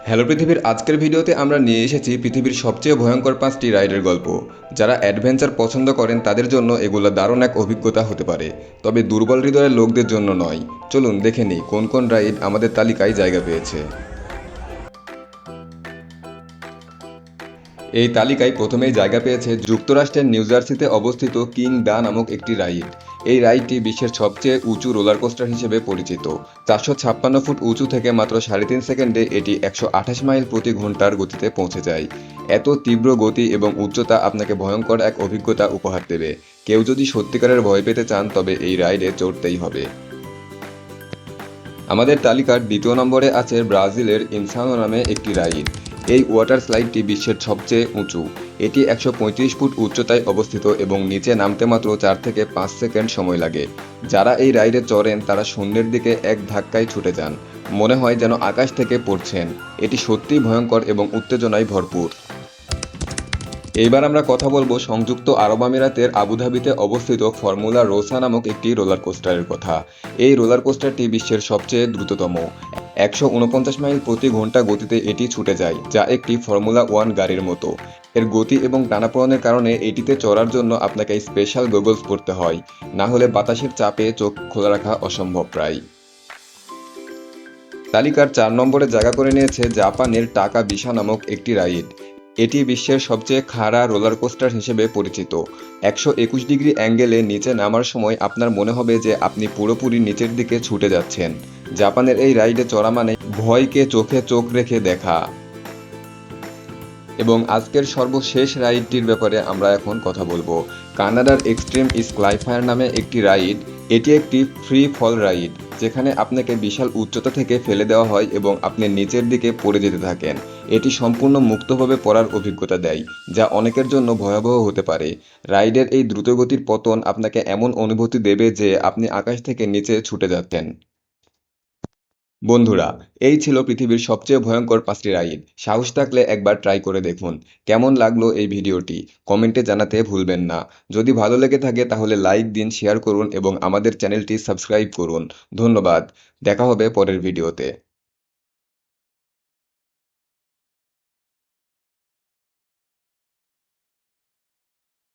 Hello পৃথিবীর আজকের ভিডিওতে আমরা নিয়ে এসেছি পৃথিবীর সবচেয়ে ভয়ঙ্কর 5টি রাইডের গল্প। যারা অ্যাডভেঞ্চার পছন্দ করেন তাদের জন্য এগুলো দারুণ এক অভিজ্ঞতা হতে পারে, তবে দুর্বল হৃদয়ের লোকদের জন্য নয়। চলুন দেখে নিই কোন কোন রাইড আমাদের তালিকায় জায়গা পেয়েছে। এই তালিকায় প্রথমেই জায়গা পেয়েছে যুক্তরাষ্ট্রের নিউ জার্সিতে অবস্থিত কিং ডা নামক একটি রাইড। এই রাইডটি বিশ্বের সবচেয়ে উঁচু রোলার কোস্টার হিসেবে পরিচিত। 456 ফুট উঁচু থেকে মাত্র 3.5 সেকেন্ডে এটি 128 মাইল প্রতি ঘন্টার গতিতে পৌঁছে যায়। এত তীব্র গতি এবং উচ্চতা আপনাকে ভয়ঙ্কর এক অভিজ্ঞতা উপহার দেবে। কেউ যদি সত্যিকারের ভয় পেতে চান তবে এই রাইডে চড়তেই হবে। আমাদের তালিকার দ্বিতীয় নম্বরে আছে ব্রাজিলের ইনসানো নামে একটি রাইড। এই ওয়াটার স্লাইডটি বিশ্বের সবচেয়ে উঁচু। এটি 135 ফুট উচ্চতায় অবস্থিত এবং নিচে নামতে মাত্র 4 থেকে 5 সেকেন্ড সময় লাগে। যারা এই রাইডে চড়েন তারা শূন্যের দিকে এক ধাক্কায় ছুটে যান। মনে হয় যেন আকাশ থেকে পড়ছেন। এটি সত্যিই ভয়ঙ্কর এবং উত্তেজনায় ভরপুর। এইবার আমরা কথা বলবো সংযুক্ত আরব আমিরাতের আবুধাবিতে অবস্থিত ফর্মুলা রোসা নামক একটি রোলার কোস্টারের কথা। এই রোলার কোস্টারটি বিশ্বের সবচেয়ে দ্রুততম। 149 মাইল প্রতি ঘন্টা গতিতে এটি ছুটে যায়, যা একটি ফর্মুলা 1 গাড়ির মতো। এর গতি এবং টানাপোড়েনের কারণে এটিতে চড়ার জন্য আপনাকে স্পেশাল গগলস পরতে হয়, না হলে বাতাসের চাপে চোখ খোলা রাখা অসম্ভব প্রায়। তালিকার 4 নম্বরে জায়গা করে নিয়েছে জাপানের টাকা বিশা নামক একটি রাইড। এটি বিশ্বের সবচেয়ে খাড়া রোলার কোস্টার হিসেবে পরিচিত। 121 ডিগ্রি অ্যাঙ্গেলে নিচে নামার সময় আপনার মনে হবে যে আপনি পুরোপুরি নিচের দিকে ছুটে যাচ্ছেন। জাপানের এই রাইডে চড়া মানে ভয়কে চোখে চোখ রেখে দেখা। এবং আজকের সর্বশেষ রাইডটির ব্যাপারে আমরা এখন কথা বলবো। কানাডার এক্সট্রিম স্কাইফায়ার নামে একটি রাইড। এটি একটি ফ্রি ফল রাইড, যেখানে আপনাকে বিশাল উচ্চতা থেকে ফেলে দেওয়া হয় এবং আপনি নিচের দিকে পড়ে যেতে থাকেন। এটি সম্পূর্ণ মুক্তভাবে পড়ার অভিজ্ঞতা দেয়, যা অনেকের জন্য ভয়াবহ হতে পারে। রাইডের এই দ্রুতগতির পতন আপনাকে এমন অনুভূতি দেবে যে আপনি আকাশ থেকে নিচে ছুটে যাচ্ছেন। বন্ধুরা, এই ছিল পৃথিবীর সবচেয়ে ভয়ঙ্কর 5টি রাইড। সাহস থাকলে একবার ট্রাই করে দেখুন। কেমন লাগলো এই ভিডিওটি কমেন্টে জানাতে ভুলবেন না। যদি ভালো লেগে থাকে তাহলে লাইক দিন, শেয়ার করুন এবং আমাদের চ্যানেলটি সাবস্ক্রাইব করুন। ধন্যবাদ। দেখা হবে পরের ভিডিওতে।